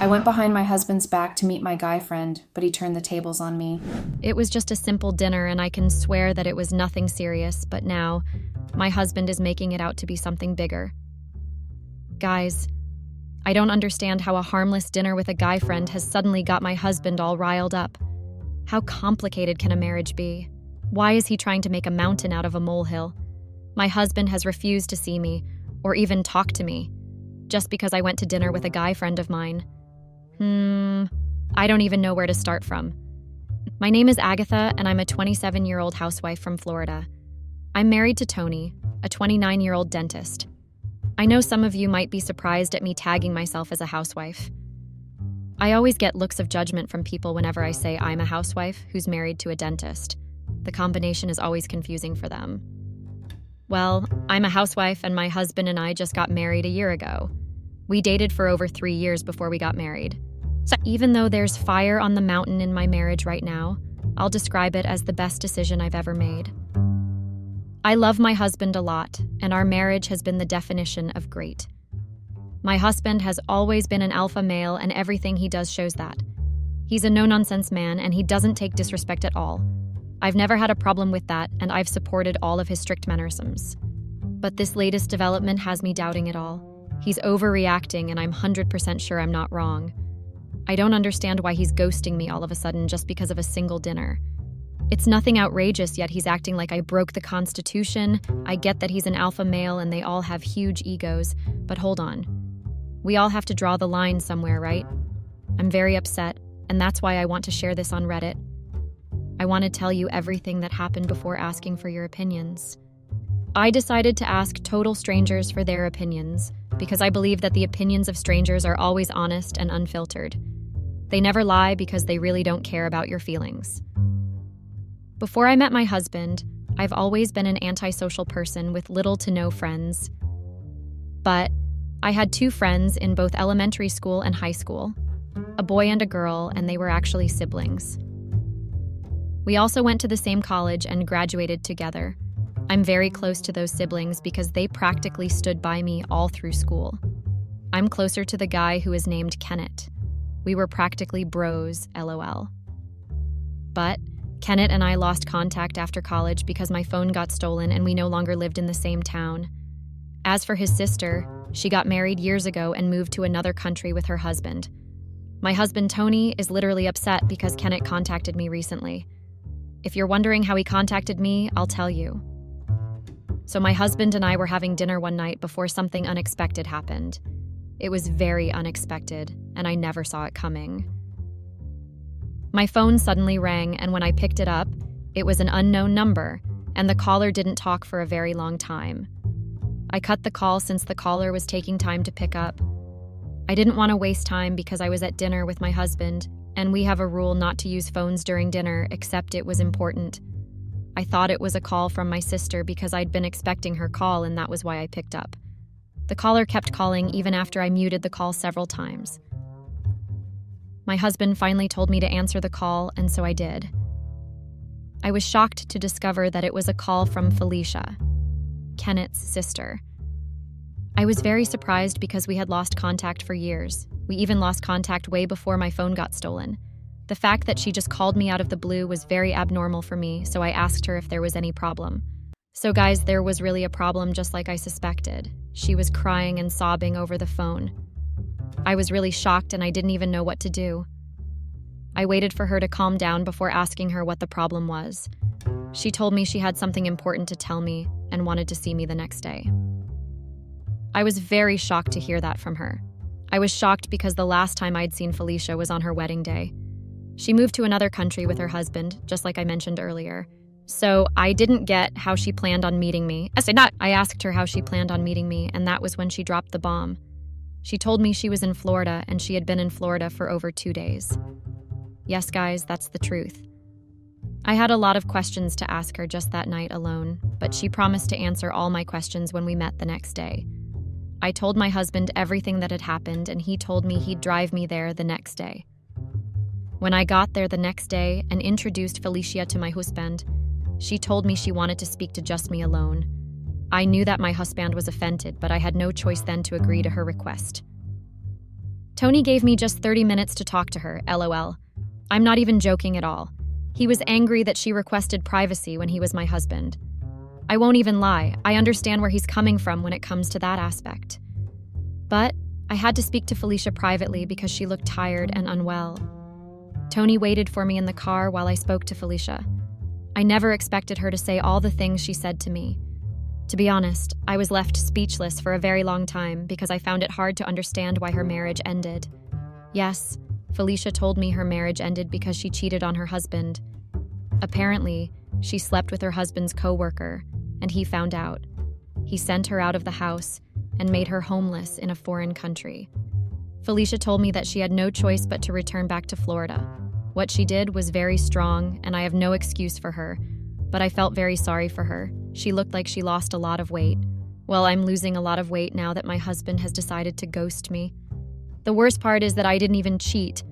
went behind my husband's back to meet my guy friend, but he turned the tables on me. It was just a simple dinner, and I can swear that it was nothing serious, but now, my husband is making it out to be something bigger. Guys, I don't understand how a harmless dinner with a guy friend has suddenly got my husband all riled up. How complicated can a marriage be? Why is he trying to make a mountain out of a molehill? My husband has refused to see me, or even talk to me, just because I went to dinner with a guy friend of mine. I don't even know where to start from. My name is Agatha, and I'm a 27-year-old housewife from Florida. I'm married to Tony, a 29-year-old dentist. I know some of you might be surprised at me tagging myself as a housewife. I always get looks of judgment from people whenever I say I'm a housewife who's married to a dentist. The combination is always confusing for them. Well, I'm a housewife, and my husband and I just got married a year ago. We dated for over 3 years before we got married. So even though there's fire on the mountain in my marriage right now, I'll describe it as the best decision I've ever made. I love my husband a lot, and our marriage has been the definition of great. My husband has always been an alpha male, and everything he does shows that. He's a no-nonsense man, and he doesn't take disrespect at all. I've never had a problem with that, and I've supported all of his strict mannerisms. But this latest development has me doubting it all. He's overreacting, and I'm 100% sure I'm not wrong. I don't understand why he's ghosting me all of a sudden just because of a single dinner. It's nothing outrageous, yet he's acting like I broke the Constitution. I get that he's an alpha male and they all have huge egos, but hold on. We all have to draw the line somewhere, right? I'm very upset, and that's why I want to share this on Reddit. I want to tell you everything that happened before asking for your opinions. I decided to ask total strangers for their opinions because I believe that the opinions of strangers are always honest and unfiltered. They never lie because they really don't care about your feelings. Before I met my husband, I've always been an antisocial person with little to no friends. But I had 2 friends in both elementary school and high school, a boy and a girl, and they were actually siblings. We also went to the same college and graduated together. I'm very close to those siblings because they practically stood by me all through school. I'm closer to the guy who is named Kenneth. We were practically bros, LOL. But Kenneth and I lost contact after college because my phone got stolen and we no longer lived in the same town. As for his sister, she got married years ago and moved to another country with her husband. My husband, Tony, is literally upset because Kenneth contacted me recently. If you're wondering how he contacted me, I'll tell you. So my husband and I were having dinner one night before something unexpected happened. It was very unexpected, and I never saw it coming. My phone suddenly rang, and when I picked it up, it was an unknown number, and the caller didn't talk for a very long time. I cut the call since the caller was taking time to pick up. I didn't want to waste time because I was at dinner with my husband, and we have a rule not to use phones during dinner except it was important. I thought it was a call from my sister because I'd been expecting her call, and that was why I picked up. The caller kept calling even after I muted the call several times. My husband finally told me to answer the call, and so I did. I was shocked to discover that it was a call from Felicia, Kenneth's sister. I was very surprised because we had lost contact for years. We even lost contact way before my phone got stolen. The fact that she just called me out of the blue was very abnormal for me, so I asked her if there was any problem. So guys, there was really a problem just like I suspected. She was crying and sobbing over the phone. I was really shocked and I didn't even know what to do. I waited for her to calm down before asking her what the problem was. She told me she had something important to tell me and wanted to see me the next day. I was very shocked to hear that from her. I was shocked because the last time I'd seen Felicia was on her wedding day. She moved to another country with her husband, just like I mentioned earlier. So I didn't get how she planned on meeting me. I asked her how she planned on meeting me, and that was when she dropped the bomb. She told me she was in Florida, and she had been in Florida for over 2 days. Yes, guys, that's the truth. I had a lot of questions to ask her just that night alone, but she promised to answer all my questions when we met the next day. I told my husband everything that had happened, and he told me he'd drive me there the next day. When I got there the next day and introduced Felicia to my husband, she told me she wanted to speak to just me alone. I knew that my husband was offended, but I had no choice then to agree to her request. Tony gave me just 30 minutes to talk to her, lol. I'm not even joking at all. He was angry that she requested privacy when he was my husband. I won't even lie, I understand where he's coming from when it comes to that aspect. But I had to speak to Felicia privately because she looked tired and unwell. Tony waited for me in the car while I spoke to Felicia. I never expected her to say all the things she said to me. To be honest, I was left speechless for a very long time because I found it hard to understand why her marriage ended. Yes, Felicia told me her marriage ended because she cheated on her husband. Apparently, she slept with her husband's coworker, and he found out. He sent her out of the house and made her homeless in a foreign country. Felicia told me that she had no choice but to return back to Florida. What she did was very strong, and I have no excuse for her, but I felt very sorry for her. She looked like she lost a lot of weight. Well, I'm losing a lot of weight now that my husband has decided to ghost me. The worst part is that I didn't even cheat.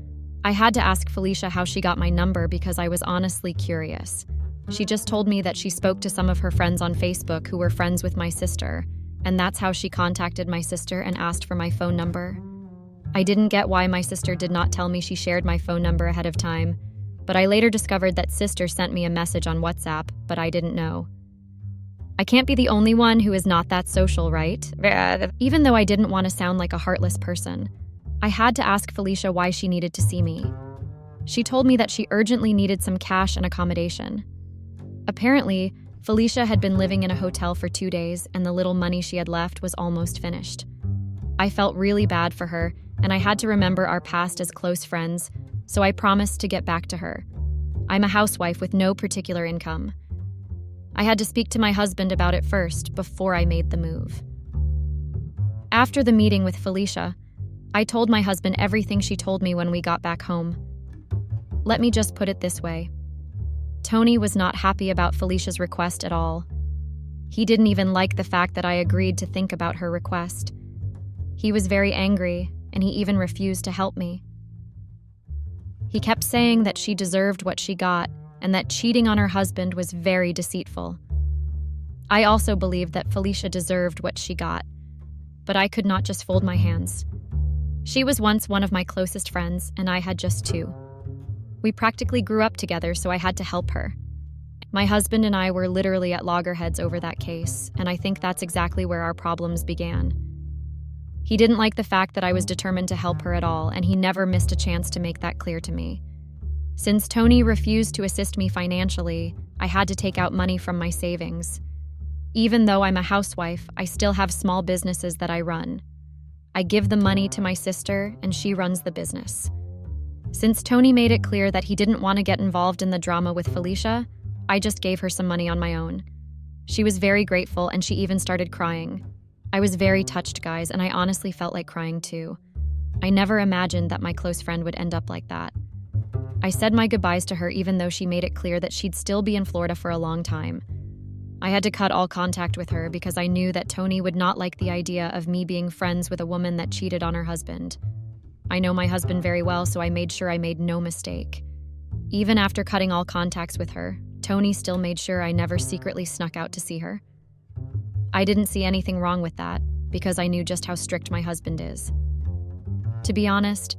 I had to ask Felicia how she got my number because I was honestly curious. She just told me that she spoke to some of her friends on Facebook who were friends with my sister, and that's how she contacted my sister and asked for my phone number. I didn't get why my sister did not tell me she shared my phone number ahead of time, but I later discovered that sister sent me a message on WhatsApp, but I didn't know. I can't be the only one who is not that social, right? Even though I didn't want to sound like a heartless person, I had to ask Felicia why she needed to see me. She told me that she urgently needed some cash and accommodation. Apparently, Felicia had been living in a hotel for 2 days, and the little money she had left was almost finished. I felt really bad for her, and I had to remember our past as close friends, so I promised to get back to her. I'm a housewife with no particular income. I had to speak to my husband about it first, before I made the move. After the meeting with Felicia, I told my husband everything she told me when we got back home. Let me just put it this way. Tony was not happy about Felicia's request at all. He didn't even like the fact that I agreed to think about her request. He was very angry, and he even refused to help me. He kept saying that she deserved what she got, and that cheating on her husband was very deceitful. I also believed that Felicia deserved what she got, but I could not just fold my hands. She was once one of my closest friends, and I had just 2. We practically grew up together, so I had to help her. My husband and I were literally at loggerheads over that case, and I think that's exactly where our problems began. He didn't like the fact that I was determined to help her at all, and he never missed a chance to make that clear to me. Since Tony refused to assist me financially, I had to take out money from my savings. Even though I'm a housewife, I still have small businesses that I run. I give the money to my sister, and she runs the business. Since Tony made it clear that he didn't want to get involved in the drama with Felicia, I just gave her some money on my own. She was very grateful, and she even started crying. I was very touched, guys, and I honestly felt like crying too. I never imagined that my close friend would end up like that. I said my goodbyes to her even though she made it clear that she'd still be in Florida for a long time. I had to cut all contact with her because I knew that Tony would not like the idea of me being friends with a woman that cheated on her husband. I know my husband very well, so I made sure I made no mistake. Even after cutting all contacts with her, Tony still made sure I never secretly snuck out to see her. I didn't see anything wrong with that because I knew just how strict my husband is. To be honest,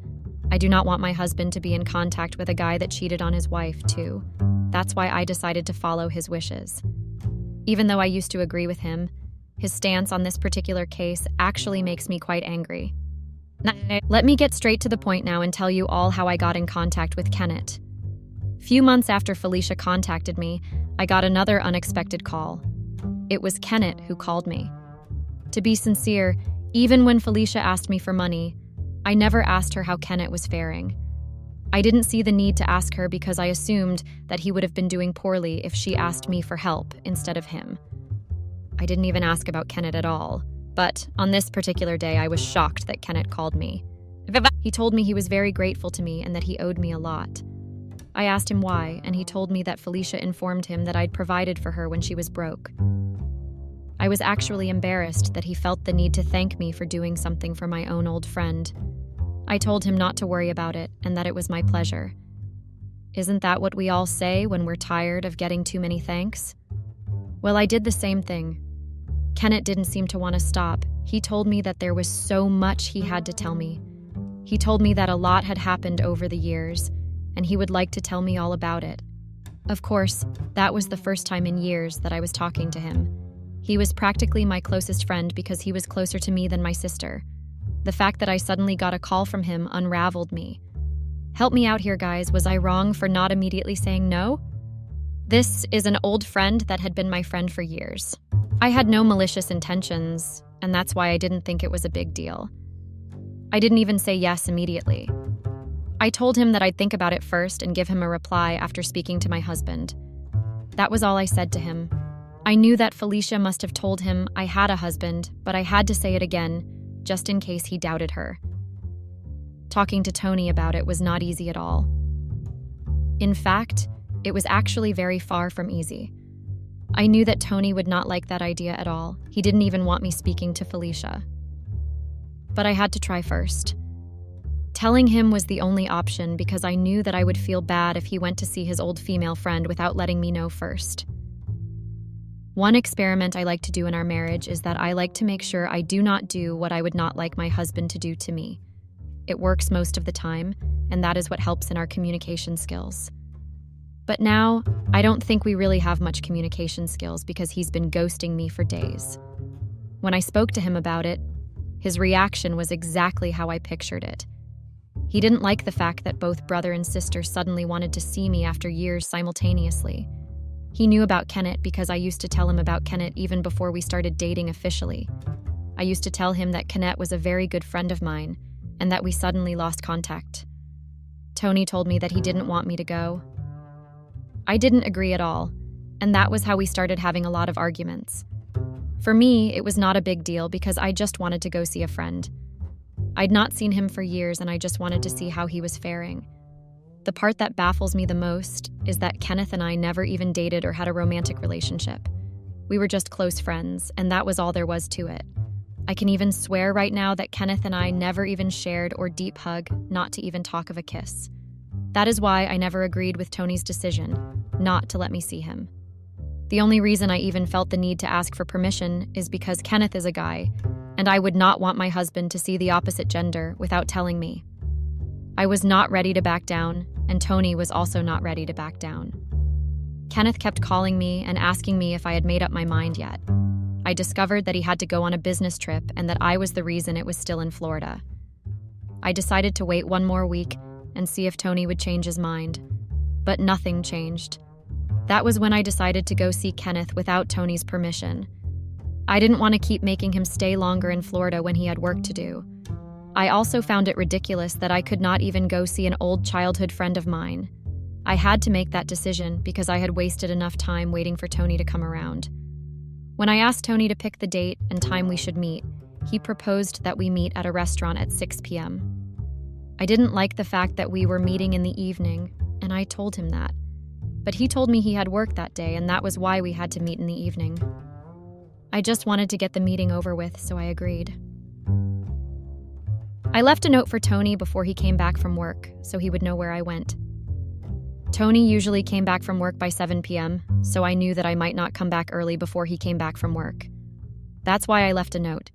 I do not want my husband to be in contact with a guy that cheated on his wife, too. That's why I decided to follow his wishes. Even though I used to agree with him, his stance on this particular case actually makes me quite angry. Let me get straight to the point now and tell you all how I got in contact with Kenneth. Few months after Felicia contacted me, I got another unexpected call. It was Kenneth who called me. To be sincere, even when Felicia asked me for money, I never asked her how Kenneth was faring. I didn't see the need to ask her because I assumed that he would have been doing poorly if she asked me for help instead of him. I didn't even ask about Kenneth at all, but on this particular day I was shocked that Kenneth called me. He told me he was very grateful to me and that he owed me a lot. I asked him why, and he told me that Felicia informed him that I'd provided for her when she was broke. I was actually embarrassed that he felt the need to thank me for doing something for my own old friend. I told him not to worry about it and that it was my pleasure. Isn't that what we all say when we're tired of getting too many thanks? Well, I did the same thing. Kenneth didn't seem to want to stop. He told me that there was so much he had to tell me. He told me that a lot had happened over the years, and he would like to tell me all about it. Of course, that was the first time in years that I was talking to him. He was practically my closest friend because he was closer to me than my sister. The fact that I suddenly got a call from him unraveled me. Help me out here, guys. Was I wrong for not immediately saying no? This is an old friend that had been my friend for years. I had no malicious intentions, and that's why I didn't think it was a big deal. I didn't even say yes immediately. I told him that I'd think about it first and give him a reply after speaking to my husband. That was all I said to him. I knew that Felicia must have told him I had a husband, but I had to say it again, just in case he doubted her. Talking to Tony about it was not easy at all. In fact, it was actually very far from easy. I knew that Tony would not like that idea at all. He didn't even want me speaking to Felicia. But I had to try first. Telling him was the only option because I knew that I would feel bad if he went to see his old female friend without letting me know first. One experiment I like to do in our marriage is that I like to make sure I do not do what I would not like my husband to do to me. It works most of the time, and that is what helps in our communication skills. But now, I don't think we really have much communication skills because he's been ghosting me for days. When I spoke to him about it, his reaction was exactly how I pictured it. He didn't like the fact that both brother and sister suddenly wanted to see me after years simultaneously. He knew about Kenneth because I used to tell him about Kenneth even before we started dating officially. I used to tell him that Kenneth was a very good friend of mine and that we suddenly lost contact. Tony told me that he didn't want me to go. I didn't agree at all, and that was how we started having a lot of arguments. For me, it was not a big deal because I just wanted to go see a friend. I'd not seen him for years and I just wanted to see how he was faring. The part that baffles me the most is that Kenneth and I never even dated or had a romantic relationship. We were just close friends, and that was all there was to it. I can even swear right now that Kenneth and I never even shared or deep hug, not to even talk of a kiss. That is why I never agreed with Tony's decision not to let me see him. The only reason I even felt the need to ask for permission is because Kenneth is a guy, and I would not want my husband to see the opposite gender without telling me. I was not ready to back down, and Tony was also not ready to back down. Kenneth kept calling me and asking me if I had made up my mind yet. I discovered that he had to go on a business trip and that I was the reason it was still in Florida. I decided to wait one more week and see if Tony would change his mind, but nothing changed. That was when I decided to go see Kenneth without Tony's permission. I didn't want to keep making him stay longer in Florida when he had work to do. I also found it ridiculous that I could not even go see an old childhood friend of mine. I had to make that decision because I had wasted enough time waiting for Tony to come around. When I asked Tony to pick the date and time we should meet, he proposed that we meet at a restaurant at 6 p.m. I didn't like the fact that we were meeting in the evening, and I told him that. But he told me he had work that day, and that was why we had to meet in the evening. I just wanted to get the meeting over with, so I agreed. I left a note for Tony before he came back from work, so he would know where I went. Tony usually came back from work by 7 p.m., so I knew that I might not come back early before he came back from work. That's why I left a note.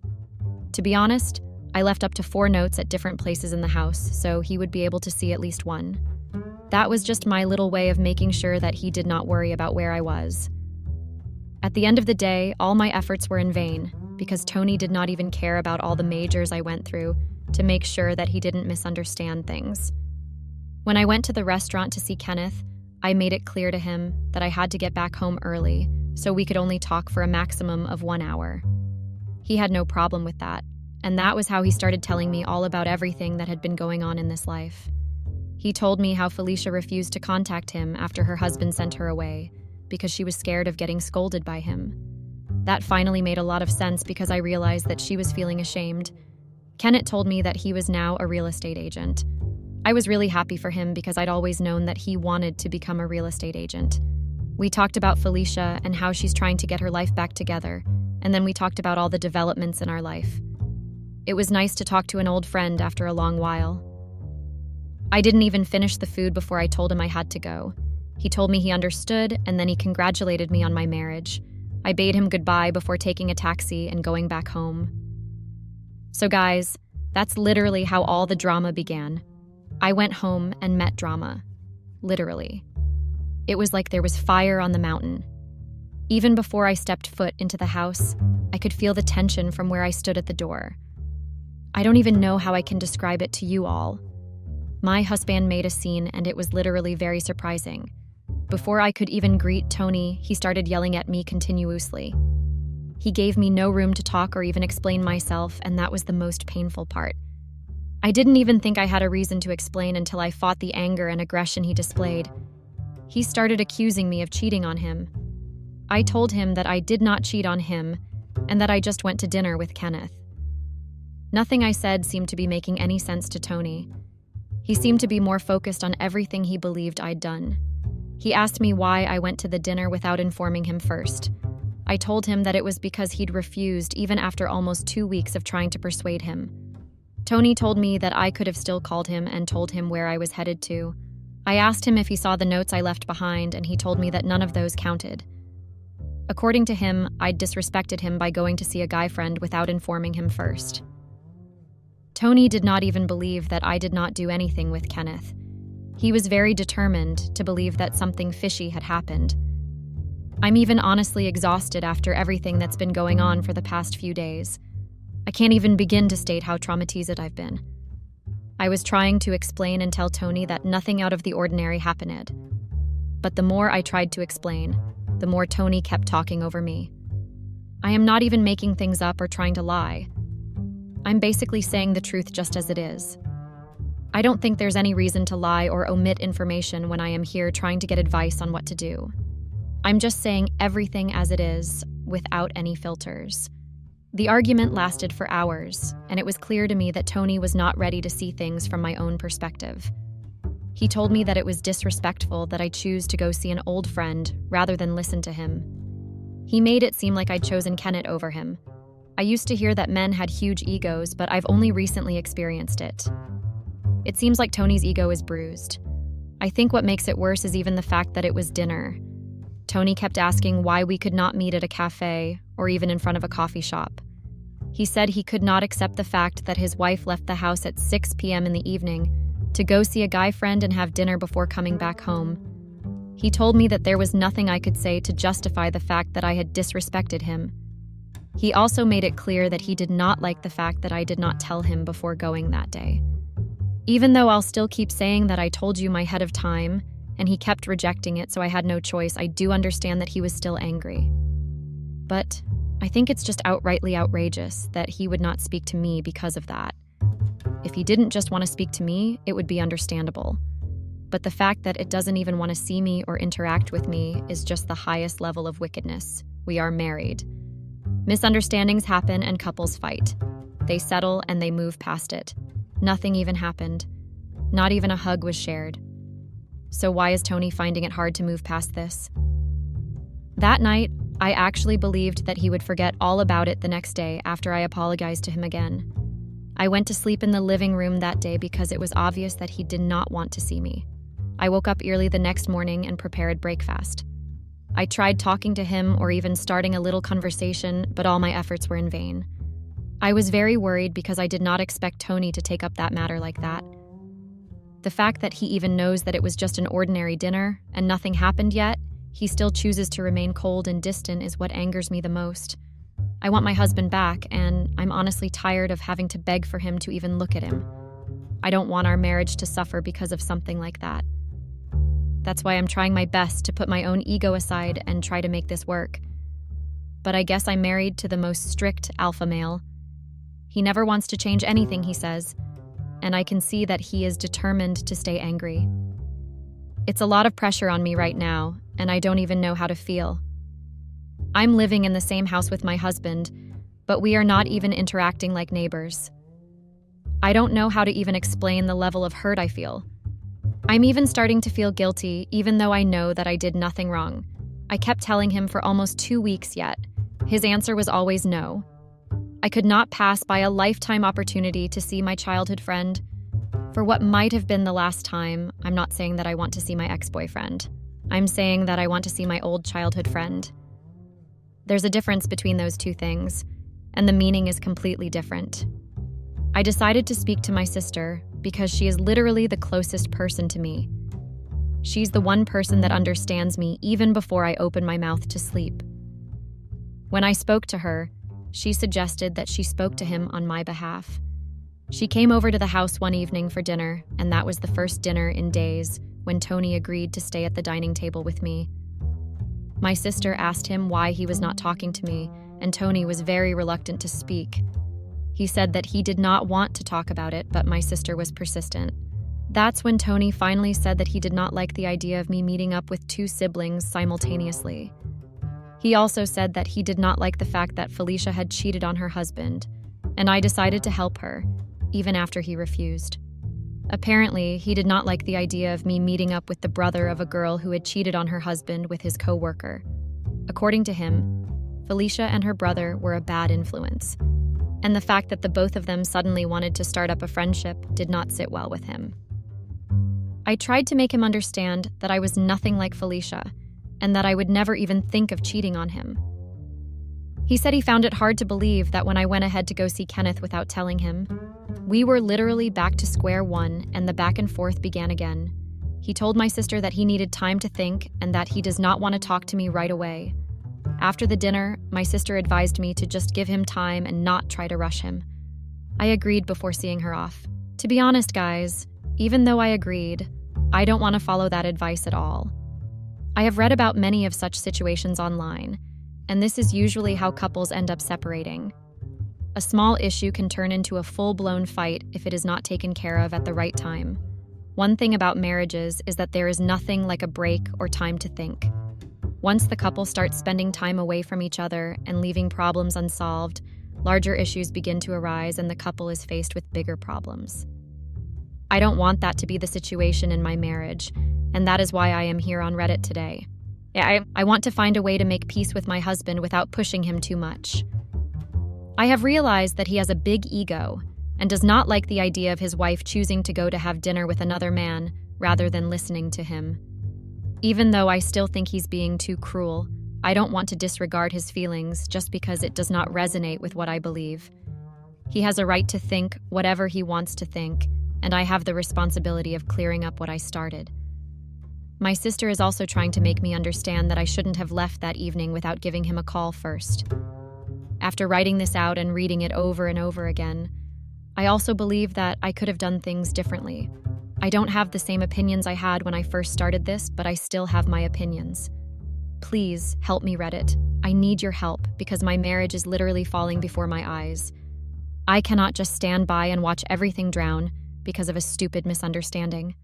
To be honest, I left up to 4 notes at different places in the house, so he would be able to see at least one. That was just my little way of making sure that he did not worry about where I was. At the end of the day, all my efforts were in vain, because Tony did not even care about all the majors I went through to make sure that he didn't misunderstand things. When I went to the restaurant to see Kenneth, I made it clear to him that I had to get back home early, so we could only talk for a maximum of 1 hour. He had no problem with that, and that was how he started telling me all about everything that had been going on in this life. He told me how Felicia refused to contact him after her husband sent her away, because she was scared of getting scolded by him. That finally made a lot of sense because I realized that she was feeling ashamed. Kenneth told me that he was now a real estate agent. I was really happy for him because I'd always known that he wanted to become a real estate agent. We talked about Felicia and how she's trying to get her life back together, and then we talked about all the developments in our life. It was nice to talk to an old friend after a long while. I didn't even finish the food before I told him I had to go. He told me he understood, and then he congratulated me on my marriage. I bade him goodbye before taking a taxi and going back home. So guys, That's literally how all the drama began. I went home and met drama. Literally. It was like there was fire on the mountain. Even before I stepped foot into the house, I could feel the tension from where I stood at the door. I don't even know how I can describe it to you all. My husband made a scene, and it was literally very surprising. Before I could even greet Tony, he started yelling at me continuously. He gave me no room to talk or even explain myself, and that was the most painful part. I didn't even think I had a reason to explain until I fought the anger and aggression he displayed. He started accusing me of cheating on him. I told him that I did not cheat on him and that I just went to dinner with Kenneth. Nothing I said seemed to be making any sense to Tony. He seemed to be more focused on everything he believed I'd done. He asked me why I went to the dinner without informing him first. I told him that it was because he'd refused even after almost 2 weeks of trying to persuade him. Tony told me that I could have still called him and told him where I was headed to. I asked him if he saw the notes I left behind, and he told me that none of those counted. According to him, I'd disrespected him by going to see a guy friend without informing him first. Tony did not even believe that I did not do anything with Kenneth. He was very determined to believe that something fishy had happened. I'm even honestly exhausted after everything that's been going on for the past few days. I can't even begin to state how traumatized I've been. I was trying to explain and tell Tony that nothing out of the ordinary happened. But the more I tried to explain, the more Tony kept talking over me. I am not even making things up or trying to lie. I'm basically saying the truth just as it is. I don't think there's any reason to lie or omit information when I am here trying to get advice on what to do. I'm just saying everything as it is, without any filters. The argument lasted for hours, and it was clear to me that Tony was not ready to see things from my own perspective. He told me that it was disrespectful that I choose to go see an old friend rather than listen to him. He made it seem like I'd chosen Kenneth over him. I used to hear that men had huge egos, but I've only recently experienced it. It seems like Tony's ego is bruised. I think what makes it worse is even the fact that it was dinner. Tony kept asking why we could not meet at a cafe or even in front of a coffee shop. He said he could not accept the fact that his wife left the house at 6 p.m. in the evening to go see a guy friend and have dinner before coming back home. He told me that there was nothing I could say to justify the fact that I had disrespected him. He also made it clear that he did not like the fact that I did not tell him before going that day. Even though I'll still keep saying that I told you my head of time, and he kept rejecting it, so I had no choice, I do understand that he was still angry. But I think it's just outrightly outrageous that he would not speak to me because of that. If he didn't just want to speak to me, it would be understandable. But the fact that it doesn't even want to see me or interact with me is just the highest level of wickedness. We are married. Misunderstandings happen and couples fight. They settle and they move past it. Nothing even happened. Not even a hug was shared. So why is Tony finding it hard to move past this? That night, I actually believed that he would forget all about it the next day after I apologized to him again. I went to sleep in the living room that day because it was obvious that he did not want to see me. I woke up early the next morning and prepared breakfast. I tried talking to him or even starting a little conversation, but all my efforts were in vain. I was very worried because I did not expect Tony to take up that matter like that. The fact that he even knows that it was just an ordinary dinner and nothing happened yet, he still chooses to remain cold and distant is what angers me the most. I want my husband back, and I'm honestly tired of having to beg for him to even look at him. I don't want our marriage to suffer because of something like that. That's why I'm trying my best to put my own ego aside and try to make this work. But I guess I'm married to the most strict alpha male. He never wants to change anything, he says, and I can see that he is determined to stay angry. It's a lot of pressure on me right now, and I don't even know how to feel. I'm living in the same house with my husband, but we are not even interacting like neighbors. I don't know how to even explain the level of hurt I feel. I'm even starting to feel guilty, even though I know that I did nothing wrong. I kept telling him for almost 2 weeks yet. His answer was always no. I could not pass by a lifetime opportunity to see my childhood friend. For what might have been the last time, I'm not saying that I want to see my ex-boyfriend. I'm saying that I want to see my old childhood friend. There's a difference between those two things, and the meaning is completely different. I decided to speak to my sister because she is literally the closest person to me. She's the one person that understands me even before I open my mouth to sleep. When I spoke to her, she suggested that she spoke to him on my behalf. She came over to the house one evening for dinner, and that was the first dinner in days when Tony agreed to stay at the dining table with me. My sister asked him why he was not talking to me, and Tony was very reluctant to speak. He said that he did not want to talk about it, but my sister was persistent. That's when Tony finally said that he did not like the idea of me meeting up with two siblings simultaneously. He also said that he did not like the fact that Felicia had cheated on her husband, and I decided to help her, even after he refused. Apparently, he did not like the idea of me meeting up with the brother of a girl who had cheated on her husband with his co-worker. According to him, Felicia and her brother were a bad influence, and the fact that the both of them suddenly wanted to start up a friendship did not sit well with him. I tried to make him understand that I was nothing like Felicia, and that I would never even think of cheating on him. He said he found it hard to believe that when I went ahead to go see Kenneth without telling him. We were literally back to square one, and the back and forth began again. He told my sister that he needed time to think and that he does not want to talk to me right away. After the dinner, my sister advised me to just give him time and not try to rush him. I agreed before seeing her off. To be honest, guys, even though I agreed, I don't want to follow that advice at all. I have read about many of such situations online, and this is usually how couples end up separating. A small issue can turn into a full-blown fight if it is not taken care of at the right time. One thing about marriages is that there is nothing like a break or time to think. Once the couple starts spending time away from each other and leaving problems unsolved, larger issues begin to arise and the couple is faced with bigger problems. I don't want that to be the situation in my marriage, and that is why I am here on Reddit today. I want to find a way to make peace with my husband without pushing him too much. I have realized that he has a big ego and does not like the idea of his wife choosing to go to have dinner with another man rather than listening to him. Even though I still think he's being too cruel, I don't want to disregard his feelings just because it does not resonate with what I believe. He has a right to think whatever he wants to think, and I have the responsibility of clearing up what I started. My sister is also trying to make me understand that I shouldn't have left that evening without giving him a call first. After writing this out and reading it over and over again, I also believe that I could have done things differently. I don't have the same opinions I had when I first started this, but I still have my opinions. Please help me, Reddit. I need your help because my marriage is literally falling before my eyes. I cannot just stand by and watch everything drown because of a stupid misunderstanding.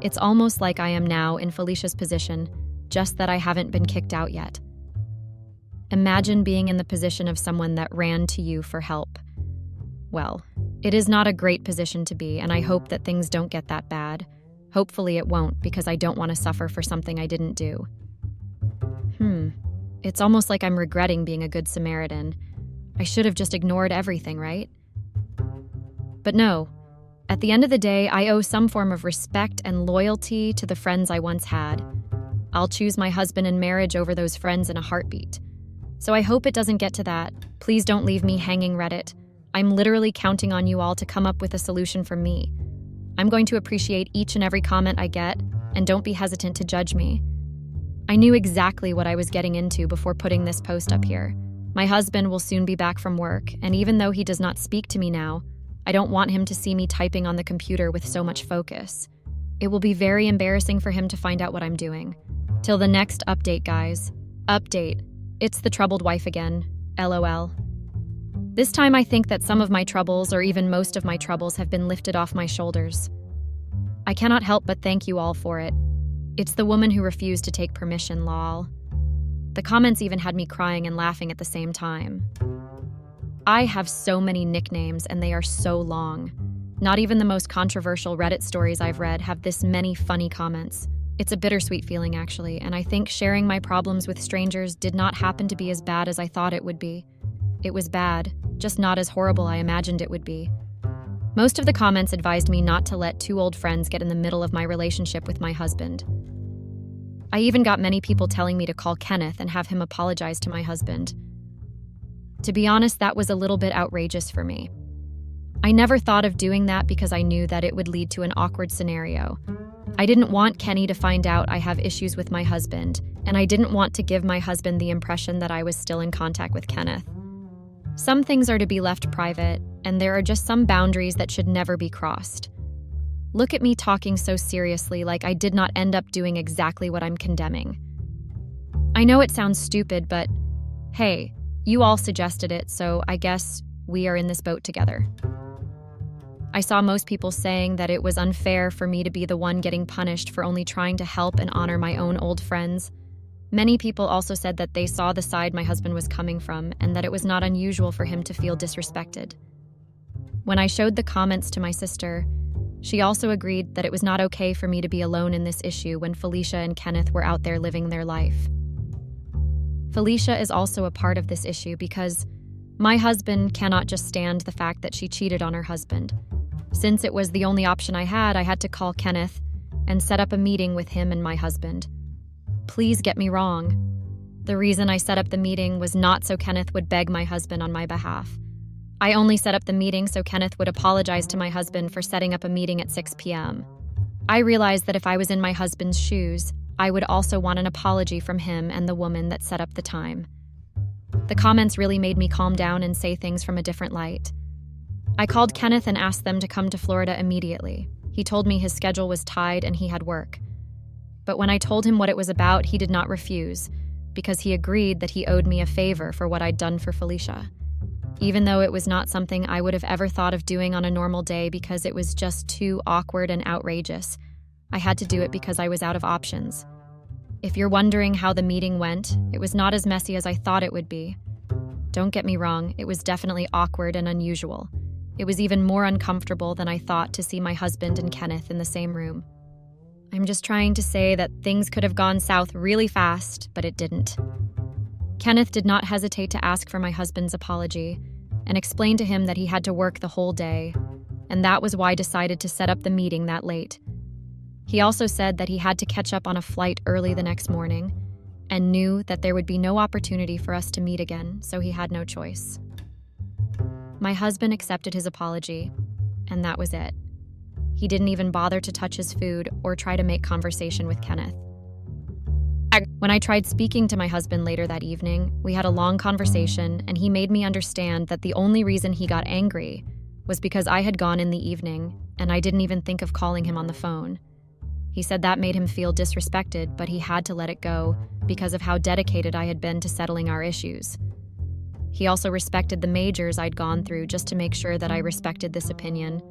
It's almost like I am now in Felicia's position, just that I haven't been kicked out yet. Imagine being in the position of someone that ran to you for help. Well, it is not a great position to be, and I hope that things don't get that bad. Hopefully it won't, because I don't want to suffer for something I didn't do. It's almost like I'm regretting being a good Samaritan. I should have just ignored everything, right? But no. At the end of the day, I owe some form of respect and loyalty to the friends I once had. I'll choose my husband in marriage over those friends in a heartbeat. So I hope it doesn't get to that. Please don't leave me hanging, Reddit. I'm literally counting on you all to come up with a solution for me. I'm going to appreciate each and every comment I get, and don't be hesitant to judge me. I knew exactly what I was getting into before putting this post up here. My husband will soon be back from work, and even though he does not speak to me now, I don't want him to see me typing on the computer with so much focus. It will be very embarrassing for him to find out what I'm doing. Till the next update, guys. Update. It's the troubled wife again. LOL. This time I think that some of my troubles, or even most of my troubles, have been lifted off my shoulders. I cannot help but thank you all for it. It's the woman who refused to take permission, lol. The comments even had me crying and laughing at the same time. I have so many nicknames and they are so long. Not even the most controversial Reddit stories I've read have this many funny comments. It's a bittersweet feeling, actually, and I think sharing my problems with strangers did not happen to be as bad as I thought it would be. It was bad, just not as horrible I imagined it would be. Most of the comments advised me not to let two old friends get in the middle of my relationship with my husband. I even got many people telling me to call Kenneth and have him apologize to my husband. To be honest, that was a little bit outrageous for me. I never thought of doing that because I knew that it would lead to an awkward scenario. I didn't want Kenny to find out I have issues with my husband, and I didn't want to give my husband the impression that I was still in contact with Kenneth. Some things are to be left private, and there are just some boundaries that should never be crossed. Look at me talking so seriously, like I did not end up doing exactly what I'm condemning. I know it sounds stupid, but hey, you all suggested it, so I guess we are in this boat together. I saw most people saying that it was unfair for me to be the one getting punished for only trying to help and honor my own old friends. Many people also said that they saw the side my husband was coming from and that it was not unusual for him to feel disrespected. When I showed the comments to my sister, she also agreed that it was not okay for me to be alone in this issue when Felicia and Kenneth were out there living their life. Felicia is also a part of this issue because my husband cannot just stand the fact that she cheated on her husband. Since it was the only option I had to call Kenneth and set up a meeting with him and my husband. Please get me wrong. The reason I set up the meeting was not so Kenneth would beg my husband on my behalf. I only set up the meeting so Kenneth would apologize to my husband for setting up a meeting at 6 p.m. I realized that if I was in my husband's shoes, I would also want an apology from him and the woman that set up the time. The comments really made me calm down and say things from a different light. I called Kenneth and asked them to come to Florida immediately. He told me his schedule was tied and he had work. But when I told him what it was about, he did not refuse, because he agreed that he owed me a favor for what I'd done for Felicia. Even though it was not something I would have ever thought of doing on a normal day because it was just too awkward and outrageous, I had to do it because I was out of options. If you're wondering how the meeting went, it was not as messy as I thought it would be. Don't get me wrong, it was definitely awkward and unusual. It was even more uncomfortable than I thought to see my husband and Kenneth in the same room. I'm just trying to say that things could have gone south really fast, but it didn't. Kenneth did not hesitate to ask for my husband's apology and explain to him that he had to work the whole day, and that was why I decided to set up the meeting that late. He also said that he had to catch up on a flight early the next morning and knew that there would be no opportunity for us to meet again, so he had no choice. My husband accepted his apology, and that was it. He didn't even bother to touch his food or try to make conversation with Kenneth. When I tried speaking to my husband later that evening, we had a long conversation, and he made me understand that the only reason he got angry was because I had gone in the evening, and I didn't even think of calling him on the phone. He said that made him feel disrespected, but he had to let it go because of how dedicated I had been to settling our issues. He also respected the majors I'd gone through just to make sure that I respected this opinion.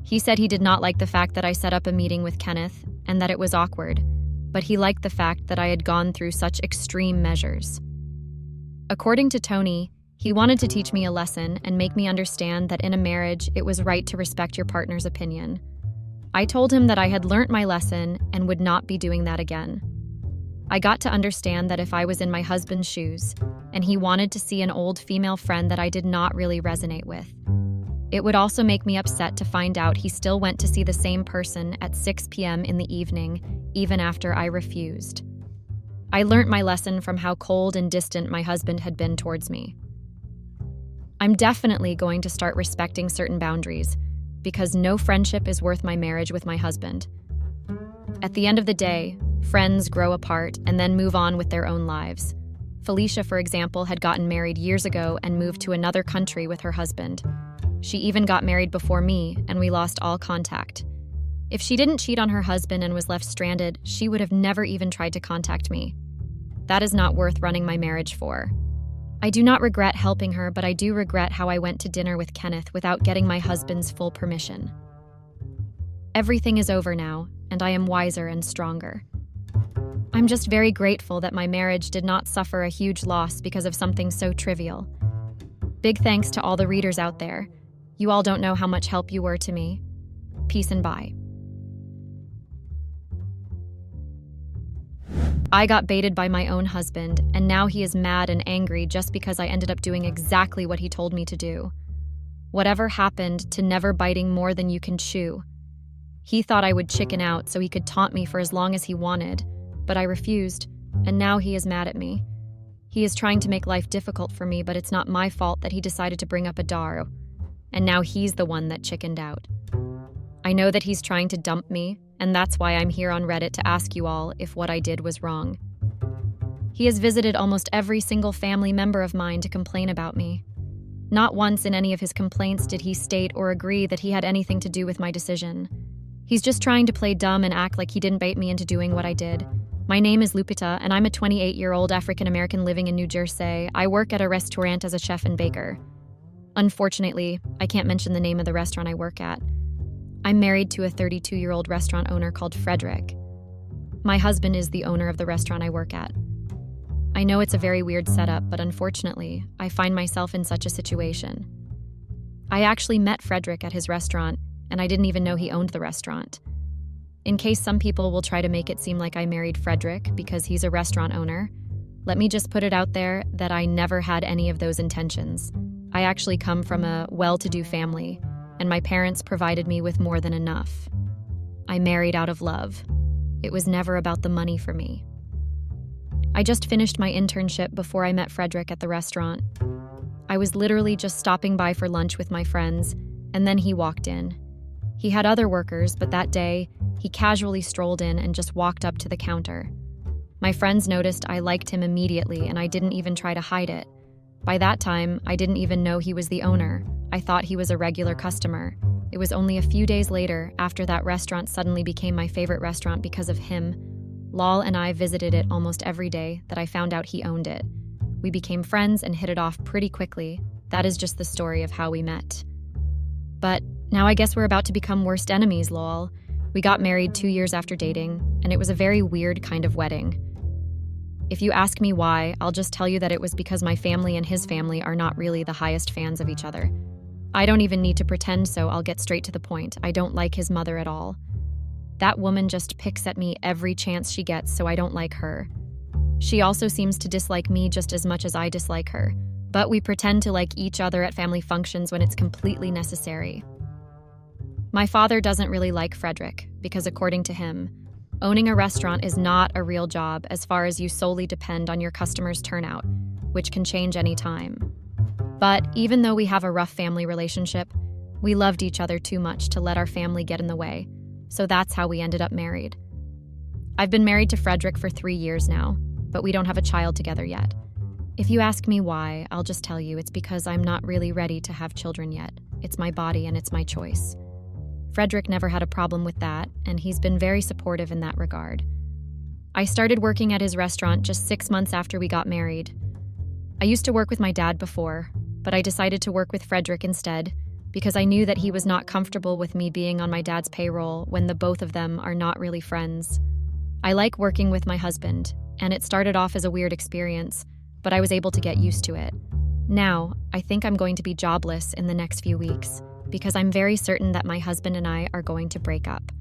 He said he did not like the fact that I set up a meeting with Kenneth and that it was awkward, but he liked the fact that I had gone through such extreme measures. According to Tony, he wanted to teach me a lesson and make me understand that in a marriage, it was right to respect your partner's opinion. I told him that I had learnt my lesson and would not be doing that again. I got to understand that if I was in my husband's shoes, and he wanted to see an old female friend that I did not really resonate with, it would also make me upset to find out he still went to see the same person at 6 p.m. in the evening, even after I refused. I learnt my lesson from how cold and distant my husband had been towards me. I'm definitely going to start respecting certain boundaries, because no friendship is worth my marriage with my husband. At the end of the day, friends grow apart and then move on with their own lives. Felicia, for example, had gotten married years ago and moved to another country with her husband. She even got married before me, and we lost all contact. If she didn't cheat on her husband and was left stranded, she would have never even tried to contact me. That is not worth running my marriage for. I do not regret helping her, but I do regret how I went to dinner with Kenneth without getting my husband's full permission. Everything is over now, and I am wiser and stronger. I'm just very grateful that my marriage did not suffer a huge loss because of something so trivial. Big thanks to all the readers out there. You all don't know how much help you were to me. Peace and bye. I got baited by my own husband, and now he is mad and angry just because I ended up doing exactly what he told me to do. Whatever happened to never biting more than you can chew? He thought I would chicken out so he could taunt me for as long as he wanted, but I refused, and now he is mad at me. He is trying to make life difficult for me, but it's not my fault that he decided to bring up a Daru. and now he's the one that chickened out. I know that he's trying to dump me, and that's why I'm here on Reddit to ask you all if what I did was wrong. He has visited almost every single family member of mine to complain about me. Not once in any of his complaints did he state or agree that he had anything to do with my decision. He's just trying to play dumb and act like he didn't bait me into doing what I did. My name is Lupita, and I'm a 28-year-old African-American living in New Jersey. I work at a restaurant as a chef and baker. Unfortunately, I can't mention the name of the restaurant I work at. I'm married to a 32-year-old restaurant owner called Frederick. My husband is the owner of the restaurant I work at. I know it's a very weird setup, but unfortunately, I find myself in such a situation. I actually met Frederick at his restaurant, and I didn't even know he owned the restaurant. In case some people will try to make it seem like I married Frederick because he's a restaurant owner, let me just put it out there that I never had any of those intentions. I actually come from a well-to-do family, and my parents provided me with more than enough. I married out of love. It was never about the money for me. I just finished my internship before I met Frederick at the restaurant. I was literally just stopping by for lunch with my friends, and then he walked in. He had other workers, but that day, he casually strolled in and just walked up to the counter. My friends noticed I liked him immediately, and I didn't even try to hide it. By that time, I didn't even know he was the owner. I thought he was a regular customer. It was only a few days later, after that restaurant suddenly became my favorite restaurant because of him. Lal and I visited it almost every day that I found out he owned it. We became friends and hit it off pretty quickly. That is just the story of how we met. But now I guess we're about to become worst enemies, lol. We got married 2 years after dating, and it was a very weird kind of wedding. If you ask me why, I'll just tell you that it was because my family and his family are not really the highest fans of each other. I don't even need to pretend, so I'll get straight to the point. I don't like his mother at all. That woman just picks at me every chance she gets, so I don't like her. She also seems to dislike me just as much as I dislike her, but we pretend to like each other at family functions when it's completely necessary. My father doesn't really like Frederick because, according to him, owning a restaurant is not a real job as far as you solely depend on your customers' turnout, which can change any time. But even though we have a rough family relationship, we loved each other too much to let our family get in the way. So that's how we ended up married. I've been married to Frederick for 3 years now, but we don't have a child together yet. If you ask me why, I'll just tell you it's because I'm not really ready to have children yet. It's my body and it's my choice. Frederick never had a problem with that, and he's been very supportive in that regard. I started working at his restaurant just 6 months after we got married. I used to work with my dad before, but I decided to work with Frederick instead, because I knew that he was not comfortable with me being on my dad's payroll when the both of them are not really friends. I like working with my husband, and it started off as a weird experience, but I was able to get used to it. Now, I think I'm going to be jobless in the next few weeks, because I'm very certain that my husband and I are going to break up.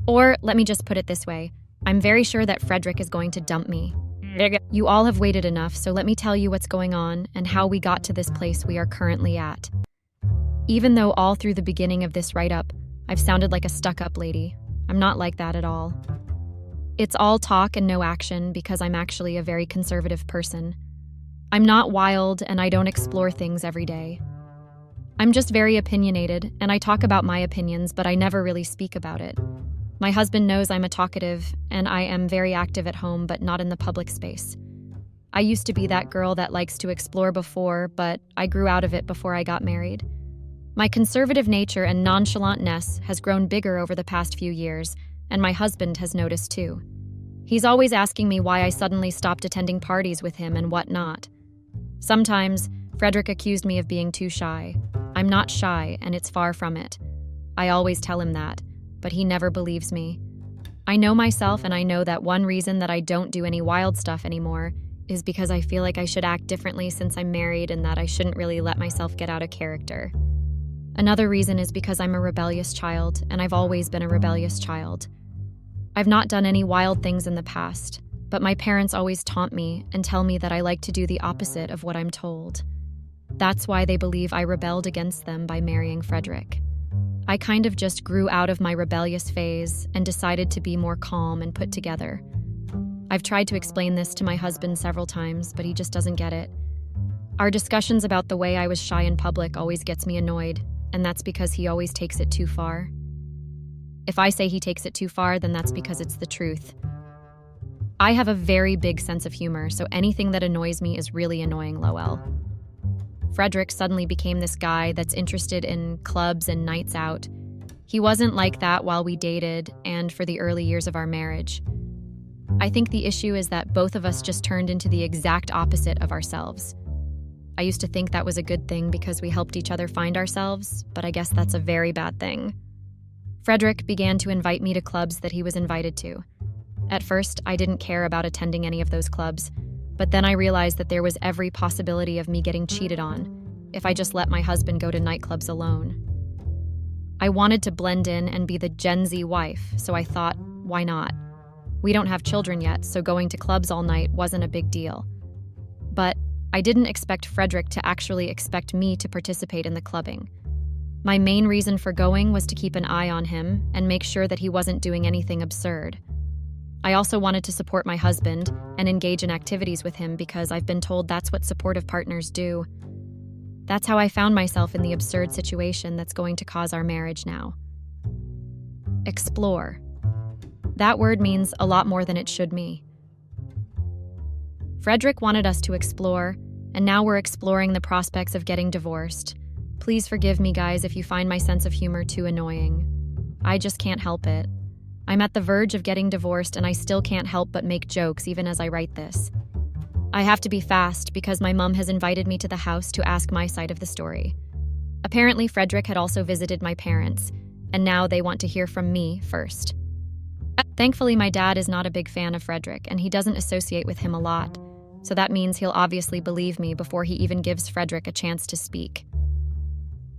Or, let me just put it this way, I'm very sure that Frederick is going to dump me. You all have waited enough, so let me tell you what's going on and how we got to this place we are currently at. Even though all through the beginning of this write-up, I've sounded like a stuck-up lady, I'm not like that at all. It's all talk and no action because I'm actually a very conservative person. I'm not wild and I don't explore things every day. I'm just very opinionated, and I talk about my opinions, but I never really speak about it. My husband knows I'm a talkative, and I am very active at home, but not in the public space. I used to be that girl that likes to explore before, but I grew out of it before I got married. My conservative nature and nonchalantness has grown bigger over the past few years, and my husband has noticed too. He's always asking me why I suddenly stopped attending parties with him and whatnot. Sometimes, Frederick accused me of being too shy. I'm not shy, and it's far from it. I always tell him that, but he never believes me. I know myself, and I know that one reason that I don't do any wild stuff anymore is because I feel like I should act differently since I'm married and that I shouldn't really let myself get out of character. Another reason is because I'm a rebellious child, and I've always been a rebellious child. I've not done any wild things in the past, but my parents always taunt me and tell me that I like to do the opposite of what I'm told. That's why they believe I rebelled against them by marrying Frederick. I kind of just grew out of my rebellious phase and decided to be more calm and put together. I've tried to explain this to my husband several times, but he just doesn't get it. Our discussions about the way I was shy in public always gets me annoyed. and that's because he always takes it too far. If I say he takes it too far, then that's because it's the truth. I have a very big sense of humor, so anything that annoys me is really annoying, Lowell. Frederick suddenly became this guy that's interested in clubs and nights out. He wasn't like that while we dated and for the early years of our marriage. I think the issue is that both of us just turned into the exact opposite of ourselves. I used to think that was a good thing because we helped each other find ourselves, but I guess that's a very bad thing. Frederick began to invite me to clubs that he was invited to. At first, I didn't care about attending any of those clubs, but then I realized that there was every possibility of me getting cheated on if I just let my husband go to nightclubs alone. I wanted to blend in and be the Gen Z wife, so I thought, why not? We don't have children yet, so going to clubs all night wasn't a big deal. But I didn't expect Frederick to actually expect me to participate in the clubbing. My main reason for going was to keep an eye on him and make sure that he wasn't doing anything absurd. I also wanted to support my husband and engage in activities with him because I've been told that's what supportive partners do. That's how I found myself in the absurd situation that's going to cause our marriage now. Explore. That word means a lot more than it should me. Frederick wanted us to explore, and now we're exploring the prospects of getting divorced. Please forgive me, guys, if you find my sense of humor too annoying. I just can't help it. I'm at the verge of getting divorced, and I still can't help but make jokes even as I write this. I have to be fast because my mom has invited me to the house to ask my side of the story. Apparently, Frederick had also visited my parents, and now they want to hear from me first. Thankfully, my dad is not a big fan of Frederick, and he doesn't associate with him a lot, so that means he'll obviously believe me before he even gives Frederick a chance to speak.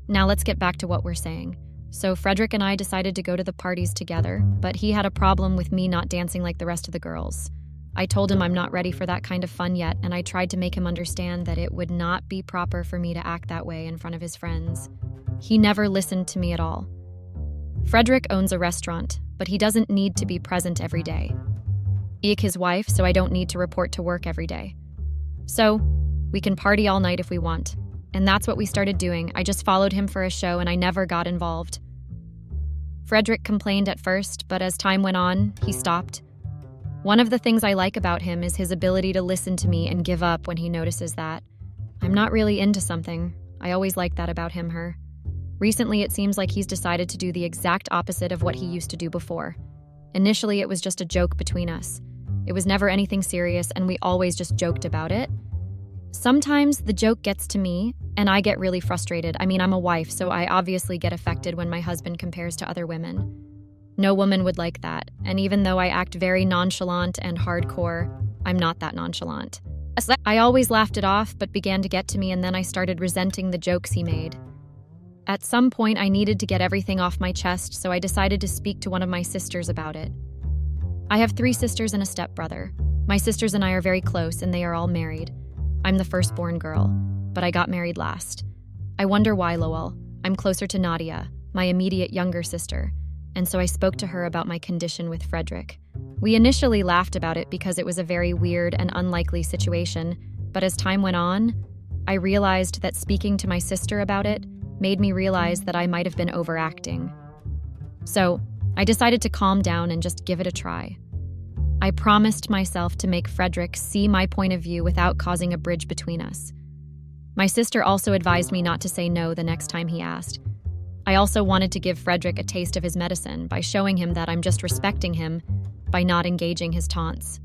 Now let's get back to what we're saying. So Frederick and I decided to go to the parties together, but he had a problem with me not dancing like the rest of the girls. I told him I'm not ready for that kind of fun yet, and I tried to make him understand that it would not be proper for me to act that way in front of his friends. He never listened to me at all. Frederick owns a restaurant, but he doesn't need to be present every day. I'm his wife, so I don't need to report to work every day. So, we can party all night if we want. And that's what we started doing. I just followed him for a show and I never got involved. Frederick complained at first, but as time went on, he stopped. One of the things I like about him is his ability to listen to me and give up when he notices that I'm not really into something. I always like that about him, her. Recently, it seems like he's decided to do the exact opposite of what he used to do before. Initially, it was just a joke between us. It was never anything serious, and we always just joked about it. Sometimes the joke gets to me, and I get really frustrated. I mean, I'm a wife, so I obviously get affected when my husband compares to other women. No woman would like that, and even though I act very nonchalant and hardcore, I'm not that nonchalant. I always laughed it off, but began to get to me, and then I started resenting the jokes he made. At some point, I needed to get everything off my chest, so I decided to speak to one of my sisters about it. I have 3 sisters and a stepbrother. My sisters and I are very close, and they are all married. I'm the firstborn girl, but I got married last. I wonder why, Lowell. I'm closer to Nadia, my immediate younger sister, and so I spoke to her about my condition with Frederick. We initially laughed about it because it was a very weird and unlikely situation, but as time went on, I realized that speaking to my sister about it made me realize that I might have been overacting. So, I decided to calm down and just give it a try. I promised myself to make Frederick see my point of view without causing a bridge between us. My sister also advised me not to say no the next time he asked. I also wanted to give Frederick a taste of his medicine by showing him that I'm just respecting him by not engaging his taunts.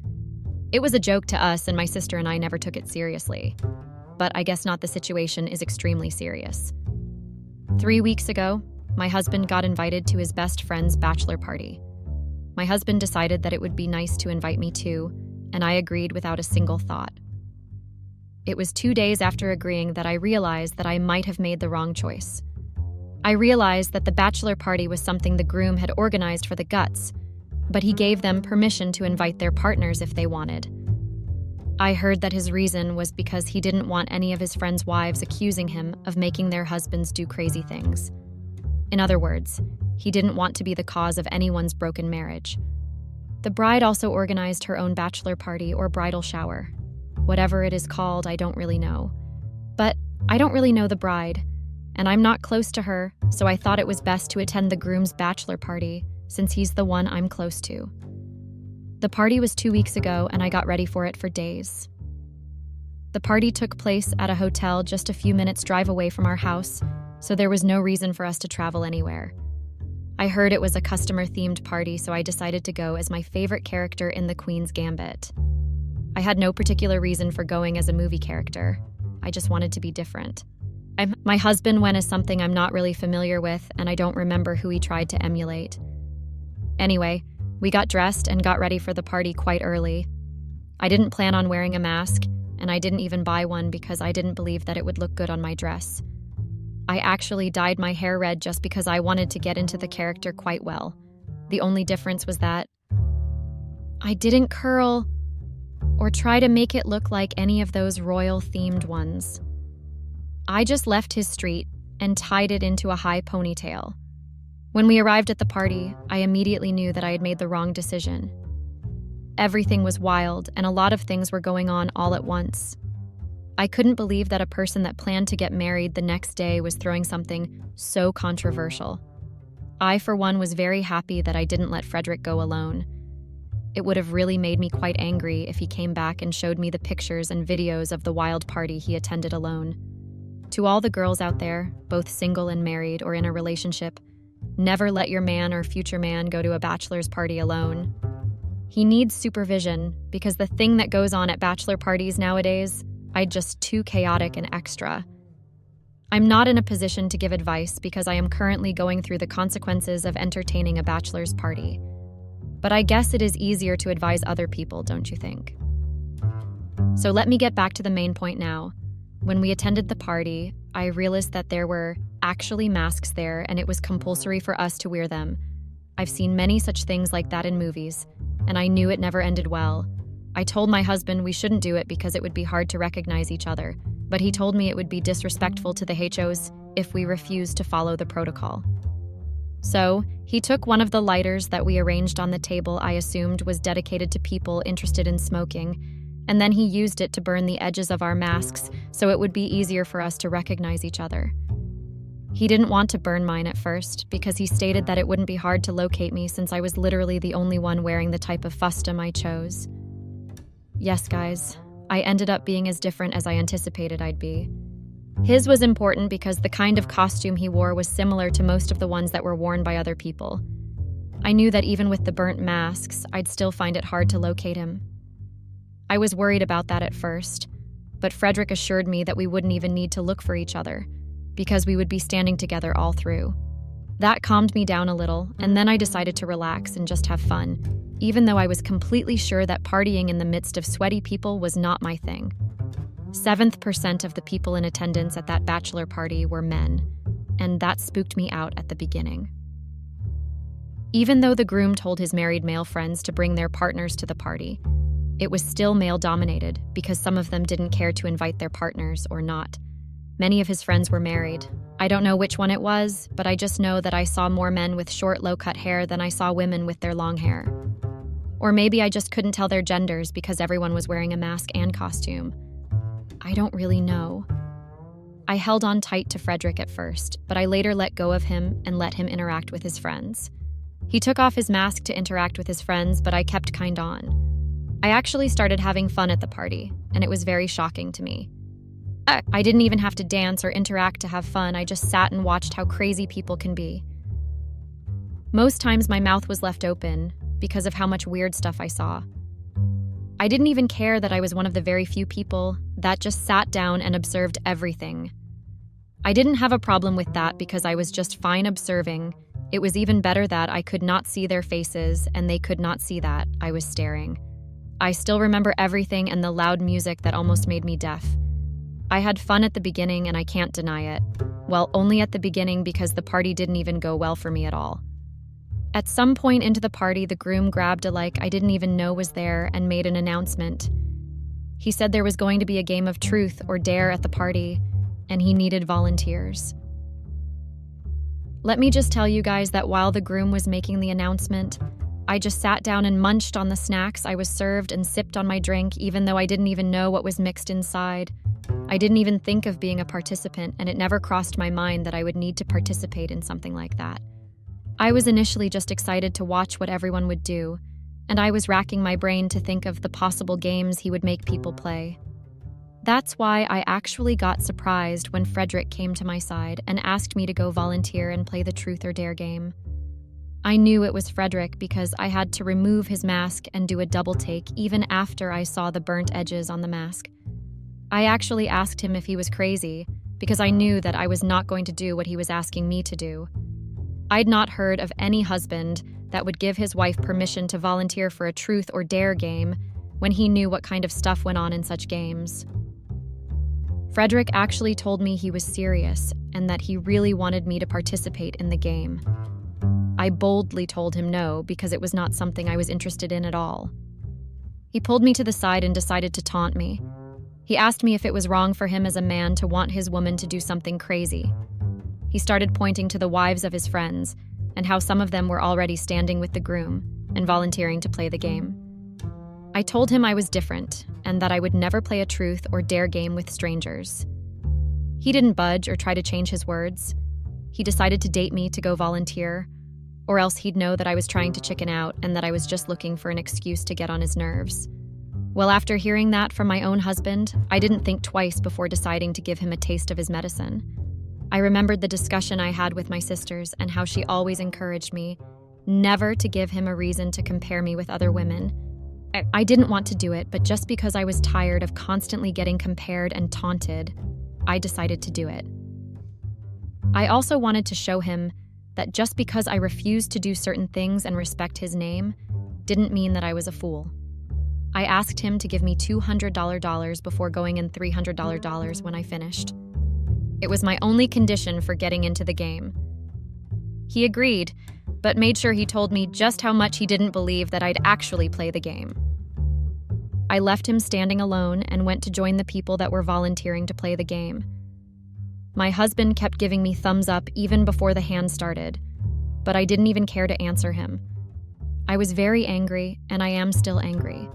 It was a joke to us, and my sister and I never took it seriously. But I guess not, the situation is extremely serious. 3 weeks ago, my husband got invited to his best friend's bachelor party. My husband decided that it would be nice to invite me too, and I agreed without a single thought. It was 2 days after agreeing that I realized that I might have made the wrong choice. I realized that the bachelor party was something the groom had organized for the guts, but he gave them permission to invite their partners if they wanted. I heard that his reason was because he didn't want any of his friends' wives accusing him of making their husbands do crazy things. In other words, he didn't want to be the cause of anyone's broken marriage. The bride also organized her own bachelor party or bridal shower. Whatever it is called, I don't really know. But I don't really know the bride. and I'm not close to her, so I thought it was best to attend the groom's bachelor party, since he's the one I'm close to. The party was 2 weeks ago, and I got ready for it for days. The party took place at a hotel just a few minutes' drive away from our house, so there was no reason for us to travel anywhere. I heard it was a customer-themed party, so I decided to go as my favorite character in The Queen's Gambit. I had no particular reason for going as a movie character. I just wanted to be different. My husband went as something I'm not really familiar with, and I don't remember who he tried to emulate. Anyway, we got dressed and got ready for the party quite early. I didn't plan on wearing a mask, and I didn't even buy one because I didn't believe that it would look good on my dress. I actually dyed my hair red just because I wanted to get into the character quite well. The only difference was that I didn't curl or try to make it look like any of those royal-themed ones. I just left his street and tied it into a high ponytail. When we arrived at the party, I immediately knew that I had made the wrong decision. Everything was wild, and a lot of things were going on all at once. I couldn't believe that a person that planned to get married the next day was throwing something so controversial. I, for one, was very happy that I didn't let Frederick go alone. It would have really made me quite angry if he came back and showed me the pictures and videos of the wild party he attended alone. To all the girls out there, both single and married or in a relationship, never let your man or future man go to a bachelor's party alone. He needs supervision because the thing that goes on at bachelor parties nowadays, just too chaotic and extra. I'm not in a position to give advice because I am currently going through the consequences of entertaining a bachelor's party. But I guess it is easier to advise other people, don't you think? So let me get back to the main point now. When we attended the party, I realized that there were actually masks there and it was compulsory for us to wear them. I've seen many such things like that in movies, and I knew it never ended well. I told my husband we shouldn't do it because it would be hard to recognize each other, but he told me it would be disrespectful to the HOs if we refused to follow the protocol. So, he took one of the lighters that we arranged on the table I assumed was dedicated to people interested in smoking, and then he used it to burn the edges of our masks so it would be easier for us to recognize each other. He didn't want to burn mine at first because he stated that it wouldn't be hard to locate me since I was literally the only one wearing the type of fustum I chose. Yes, guys, I ended up being as different as I anticipated I'd be. His was important because the kind of costume he wore was similar to most of the ones that were worn by other people. I knew that even with the burnt masks, I'd still find it hard to locate him. I was worried about that at first, but Frederick assured me that we wouldn't even need to look for each other, because we would be standing together all through. That calmed me down a little, and then I decided to relax and just have fun, even though I was completely sure that partying in the midst of sweaty people was not my thing. 7% of the people in attendance at that bachelor party were men, and that spooked me out at the beginning. Even though the groom told his married male friends to bring their partners to the party, it was still male-dominated because some of them didn't care to invite their partners or not. Many of his friends were married. I don't know which one it was, but I just know that I saw more men with short, low-cut hair than I saw women with their long hair. Or maybe I just couldn't tell their genders because everyone was wearing a mask and costume. I don't really know. I held on tight to Frederick at first, but I later let go of him and let him interact with his friends. He took off his mask to interact with his friends, but I kept kind on. I actually started having fun at the party, and it was very shocking to me. I didn't even have to dance or interact to have fun. I just sat and watched how crazy people can be. Most times my mouth was left open because of how much weird stuff I saw. I didn't even care that I was one of the very few people that just sat down and observed everything. I didn't have a problem with that because I was just fine observing. It was even better that I could not see their faces and they could not see that I was staring. I still remember everything and the loud music that almost made me deaf. I had fun at the beginning and I can't deny it. Well, only at the beginning because the party didn't even go well for me at all. At some point into the party, the groom grabbed a I didn't even know was there and made an announcement. He said there was going to be a game of truth or dare at the party, and he needed volunteers. Let me just tell you guys that while the groom was making the announcement, I just sat down and munched on the snacks I was served and sipped on my drink, even though I didn't even know what was mixed inside. I didn't even think of being a participant, and it never crossed my mind that I would need to participate in something like that. I was initially just excited to watch what everyone would do, and I was racking my brain to think of the possible games he would make people play. That's why I actually got surprised when Frederick came to my side and asked me to go volunteer and play the truth or dare game. I knew it was Frederick because I had to remove his mask and do a double take even after I saw the burnt edges on the mask. I actually asked him if he was crazy because I knew that I was not going to do what he was asking me to do. I'd not heard of any husband that would give his wife permission to volunteer for a truth or dare game when he knew what kind of stuff went on in such games. Frederick actually told me he was serious and that he really wanted me to participate in the game. I boldly told him no because it was not something I was interested in at all. He pulled me to the side and decided to taunt me. He asked me if it was wrong for him as a man to want his woman to do something crazy. He started pointing to the wives of his friends and how some of them were already standing with the groom and volunteering to play the game. I told him I was different and that I would never play a truth or dare game with strangers. He didn't budge or try to change his words. He decided to date me to go volunteer, or else he'd know that I was trying to chicken out and that I was just looking for an excuse to get on his nerves. Well, after hearing that from my own husband, I didn't think twice before deciding to give him a taste of his medicine. I remembered the discussion I had with my sisters and how she always encouraged me never to give him a reason to compare me with other women. I didn't want to do it, but just because I was tired of constantly getting compared and taunted, I decided to do it. I also wanted to show him that just because I refused to do certain things and respect his name didn't mean that I was a fool. I asked him to give me $200 before going in $300 when I finished. It was my only condition for getting into the game. He agreed, but made sure he told me just how much he didn't believe that I'd actually play the game. I left him standing alone and went to join the people that were volunteering to play the game. My husband kept giving me thumbs up even before the hand started, but I didn't even care to answer him. I was very angry, and I am still angry.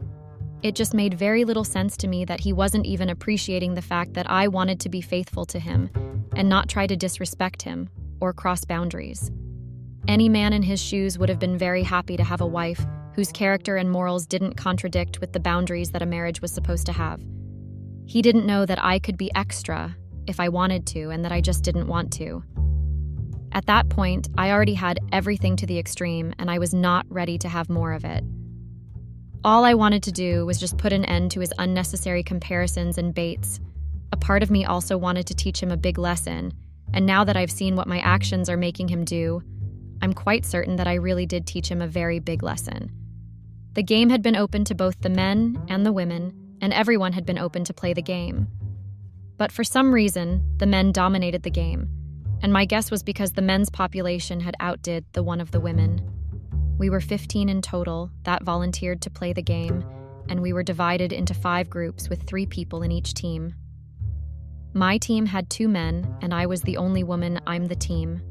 It just made very little sense to me that he wasn't even appreciating the fact that I wanted to be faithful to him and not try to disrespect him or cross boundaries. Any man in his shoes would have been very happy to have a wife whose character and morals didn't contradict with the boundaries that a marriage was supposed to have. He didn't know that I could be extra if I wanted to and that I just didn't want to. At that point, I already had everything to the extreme and I was not ready to have more of it. All I wanted to do was just put an end to his unnecessary comparisons and baits. A part of me also wanted to teach him a big lesson, and now that I've seen what my actions are making him do, I'm quite certain that I really did teach him a very big lesson. The game had been open to both the men and the women, and everyone had been open to play the game. But for some reason, the men dominated the game, and my guess was because the men's population had outdid the one of the women. We were 15 in total that volunteered to play the game, and we were divided into 5 groups with 3 people in each team. My team had 2 men, and I was the only woman. I'm the team.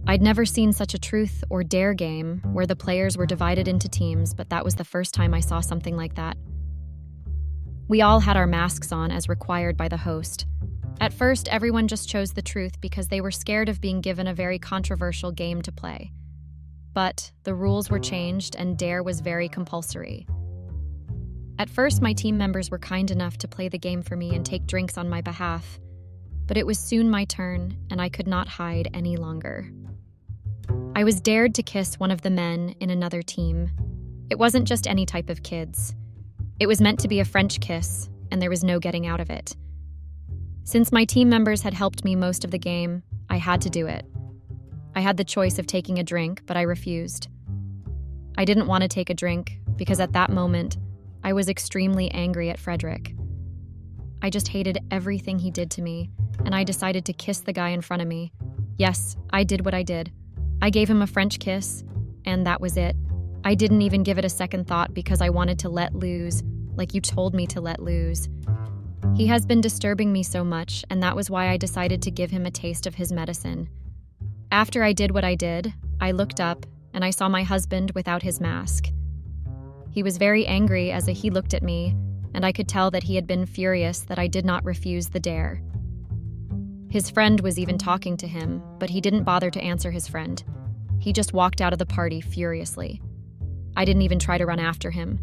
I'd never seen such a truth or dare game where the players were divided into teams, but that was the first time I saw something like that. We all had our masks on as required by the host. At first, everyone just chose the truth because they were scared of being given a very controversial game to play. But the rules were changed and dare was very compulsory. At first, my team members were kind enough to play the game for me and take drinks on my behalf, but it was soon my turn and I could not hide any longer. I was dared to kiss one of the men in another team. It wasn't just any type of kids. It was meant to be a French kiss, and there was no getting out of it. Since my team members had helped me most of the game, I had to do it. I had the choice of taking a drink, but I refused. I didn't want to take a drink because at that moment, I was extremely angry at Frederick. I just hated everything he did to me, and I decided to kiss the guy in front of me. Yes, I did what I did. I gave him a French kiss, and that was it. I didn't even give it a second thought because I wanted to let loose, like you told me to let loose. He has been disturbing me so much, and that was why I decided to give him a taste of his medicine. After I did what I did, I looked up, and I saw my husband without his mask. He was very angry as he looked at me, and I could tell that he had been furious that I did not refuse the dare. His friend was even talking to him, but he didn't bother to answer his friend. He just walked out of the party furiously. I didn't even try to run after him.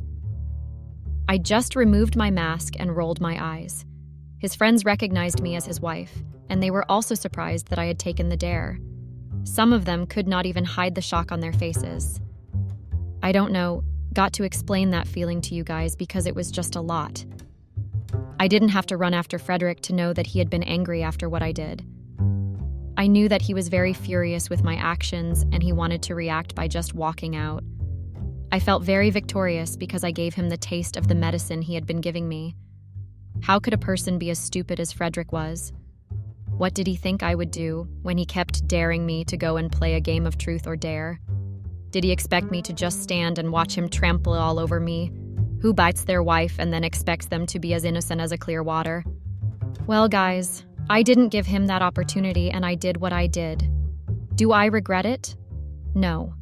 I just removed my mask and rolled my eyes. His friends recognized me as his wife, and they were also surprised that I had taken the dare. Some of them could not even hide the shock on their faces. I don't know, got to explain that feeling to you guys because it was just a lot. I didn't have to run after Frederick to know that he had been angry after what I did. I knew that he was very furious with my actions and he wanted to react by just walking out. I felt very victorious because I gave him the taste of the medicine he had been giving me. How could a person be as stupid as Frederick was? What did he think I would do when he kept daring me to go and play a game of truth or dare? Did he expect me to just stand and watch him trample all over me? Who bites their wife and then expects them to be as innocent as a clear water? Well, guys, I didn't give him that opportunity and I did what I did. Do I regret it? No.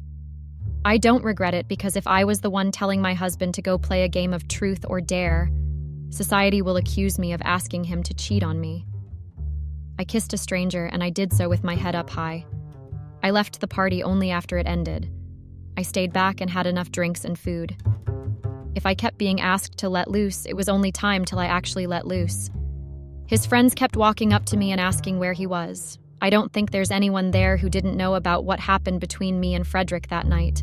I don't regret it because if I was the one telling my husband to go play a game of truth or dare, society will accuse me of asking him to cheat on me. I kissed a stranger and I did so with my head up high. I left the party only after it ended. I stayed back and had enough drinks and food. If I kept being asked to let loose, it was only time till I actually let loose. His friends kept walking up to me and asking where he was. I don't think there's anyone there who didn't know about what happened between me and Frederick that night.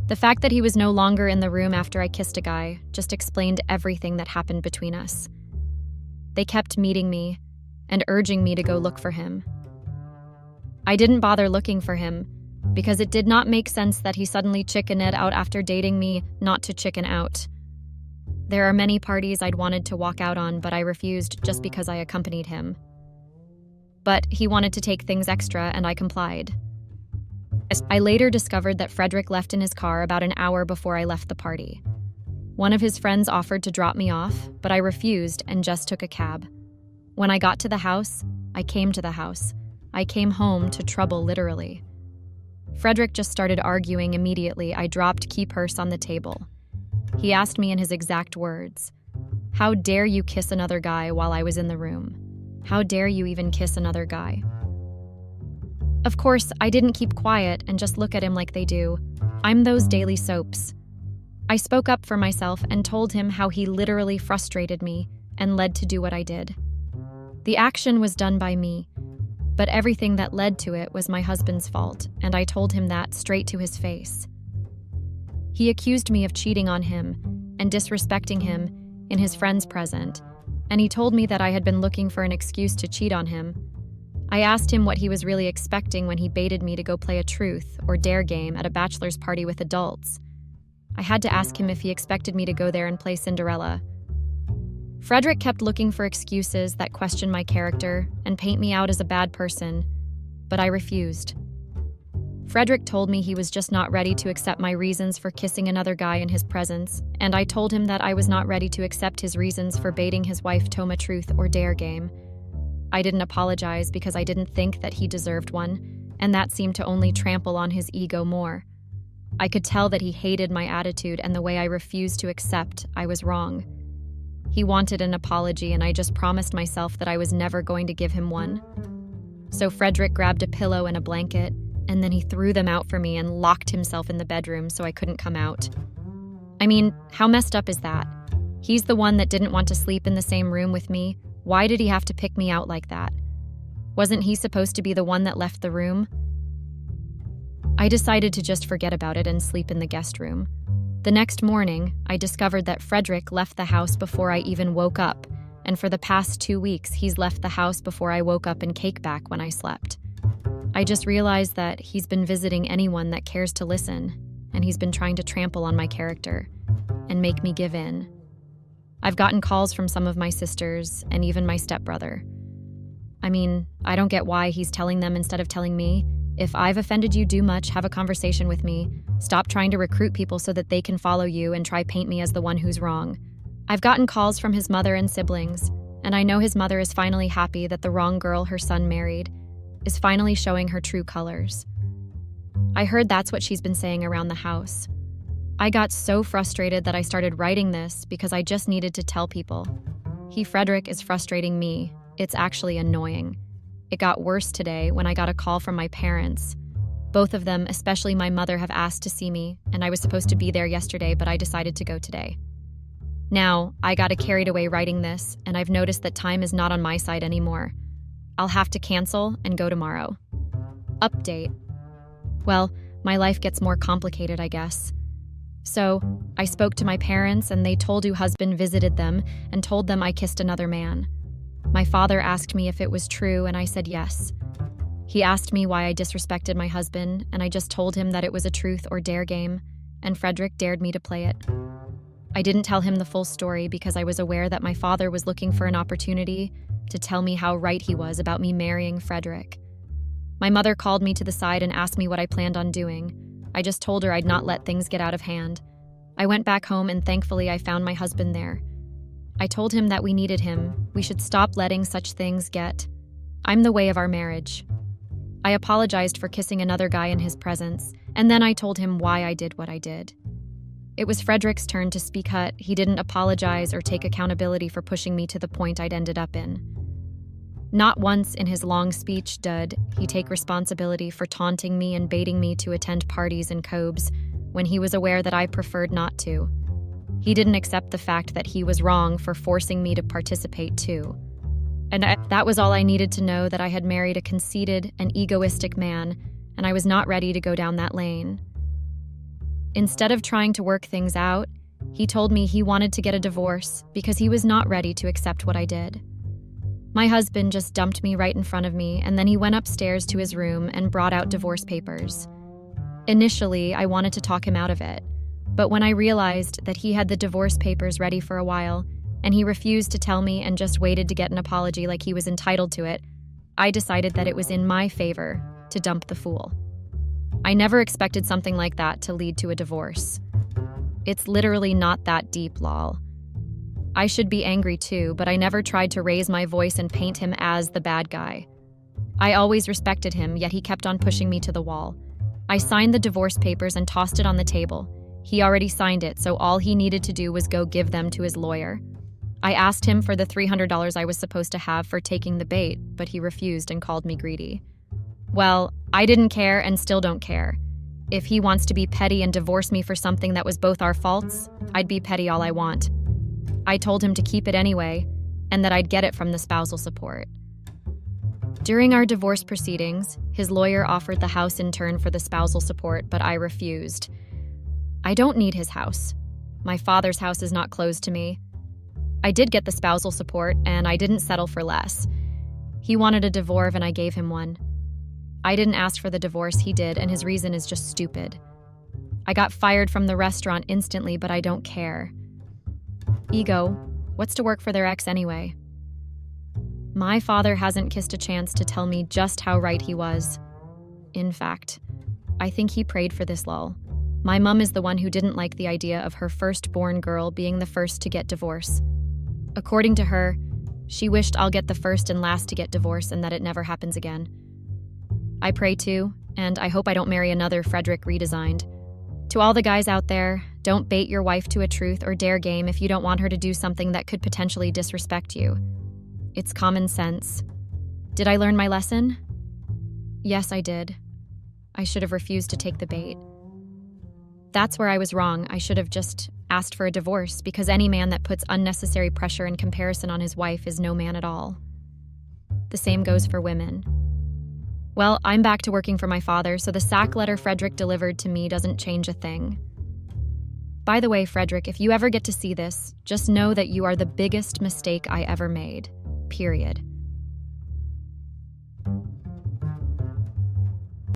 The fact that he was no longer in the room after I kissed a guy just explained everything that happened between us. They kept meeting me and urging me to go look for him. I didn't bother looking for him because it did not make sense that he suddenly chickened out after dating me not to chicken out. There are many parties I'd wanted to walk out on, but I refused just because I accompanied him. But he wanted to take things extra and I complied. I later discovered that Frederick left in his car about an hour before I left the party. One of his friends offered to drop me off, but I refused and just took a cab. When I got to the house, I came to the house. I came home to trouble, literally. Frederick just started arguing immediately. I dropped key purse on the table. He asked me in his exact words, "How dare you kiss another guy while I was in the room? How dare you even kiss another guy?" Of course, I didn't keep quiet and just look at him like they do. I'm those daily soaps. I spoke up for myself and told him how he literally frustrated me and led to do what I did. The action was done by me, but everything that led to it was my husband's fault, and I told him that straight to his face. He accused me of cheating on him and disrespecting him in his friends present, and he told me that I had been looking for an excuse to cheat on him. I asked him what he was really expecting when he baited me to go play a truth or dare game at a bachelor's party with adults. I had to ask him if he expected me to go there and play Cinderella. Frederick kept looking for excuses that questioned my character and paint me out as a bad person, but I refused. Frederick told me he was just not ready to accept my reasons for kissing another guy in his presence, and I told him that I was not ready to accept his reasons for baiting his wife to a truth or dare game. I didn't apologize because I didn't think that he deserved one, and that seemed to only trample on his ego more. I could tell that he hated my attitude and the way I refused to accept I was wrong. He wanted an apology, and I just promised myself that I was never going to give him one. So Frederick grabbed a pillow and a blanket, and then he threw them out for me and locked himself in the bedroom so I couldn't come out. I mean, how messed up is that? He's the one that didn't want to sleep in the same room with me. Why did he have to pick me out like that? Wasn't he supposed to be the one that left the room? I decided to just forget about it and sleep in the guest room. The next morning, I discovered that Frederick left the house before I even woke up, and for the past 2 weeks, he's left the house before I woke up and came back when I slept. I just realized that he's been visiting anyone that cares to listen, and he's been trying to trample on my character and make me give in. I've gotten calls from some of my sisters and even my stepbrother. I mean, I don't get why he's telling them instead of telling me, "If I've offended you too much, have a conversation with me. Stop trying to recruit people so that they can follow you and try paint me as the one who's wrong." I've gotten calls from his mother and siblings, and I know his mother is finally happy that the wrong girl her son married is finally showing her true colors. I heard that's what she's been saying around the house. I got so frustrated that I started writing this because I just needed to tell people. Frederick is frustrating me. It's actually annoying. It got worse today when I got a call from my parents. Both of them, especially my mother, have asked to see me, and I was supposed to be there yesterday, but I decided to go today. Now, I got carried away writing this, and I've noticed that time is not on my side anymore. I'll have to cancel and go tomorrow. Update. Well, my life gets more complicated, I guess. So, I spoke to my parents, and they told your husband visited them and told them I kissed another man. My father asked me if it was true, and I said yes. He asked me why I disrespected my husband, and I just told him that it was a truth or dare game, and Frederick dared me to play it. I didn't tell him the full story because I was aware that my father was looking for an opportunity to tell me how right he was about me marrying Frederick. My mother called me to the side and asked me what I planned on doing. I just told her I'd not let things get out of hand. I went back home and thankfully I found my husband there. I told him that we needed him. We should stop letting such things get. I'm the way of our marriage. I apologized for kissing another guy in his presence, and then I told him why I did what I did. It was Frederick's turn to speak up. He didn't apologize or take accountability for pushing me to the point I'd ended up in. Not once in his long speech did he take responsibility for taunting me and baiting me to attend parties and cobes when he was aware that I preferred not to. He didn't accept the fact that he was wrong for forcing me to participate too. And that was all I needed to know, that I had married a conceited and egoistic man, and I was not ready to go down that lane. Instead of trying to work things out, he told me he wanted to get a divorce because he was not ready to accept what I did. My husband just dumped me right in front of me, and then he went upstairs to his room and brought out divorce papers. Initially, I wanted to talk him out of it, but when I realized that he had the divorce papers ready for a while, and he refused to tell me and just waited to get an apology like he was entitled to it, I decided that it was in my favor to dump the fool. I never expected something like that to lead to a divorce. It's literally not that deep, lol. I should be angry too, but I never tried to raise my voice and paint him as the bad guy. I always respected him, yet he kept on pushing me to the wall. I signed the divorce papers and tossed it on the table. He already signed it, so all he needed to do was go give them to his lawyer. I asked him for the $300 I was supposed to have for taking the bait, but he refused and called me greedy. Well, I didn't care and still don't care. If he wants to be petty and divorce me for something that was both our faults, I'd be petty all I want. I told him to keep it anyway, and that I'd get it from the spousal support. During our divorce proceedings, his lawyer offered the house in turn for the spousal support, but I refused. I don't need his house. My father's house is not closed to me. I did get the spousal support, and I didn't settle for less. He wanted a divorce, and I gave him one. I didn't ask for the divorce, he did, and his reason is just stupid. I got fired from the restaurant instantly, but I don't care. Ego, what's to work for their ex anyway? My father hasn't kissed a chance to tell me just how right he was. In fact, I think he prayed for this lull. My mum is the one who didn't like the idea of her firstborn girl being the first to get divorced. According to her, she wished I'll get the first and last to get divorced and that it never happens again. I pray too, and I hope I don't marry another Frederick redesigned. To all the guys out there, don't bait your wife to a truth or dare game if you don't want her to do something that could potentially disrespect you. It's common sense. Did I learn my lesson? Yes, I did. I should have refused to take the bait. That's where I was wrong. I should have just asked for a divorce, because any man that puts unnecessary pressure and comparison on his wife is no man at all. The same goes for women. Well, I'm back to working for my father, so the sack letter Frederick delivered to me doesn't change a thing. By the way, Frederick, if you ever get to see this, just know that you are the biggest mistake I ever made. Period.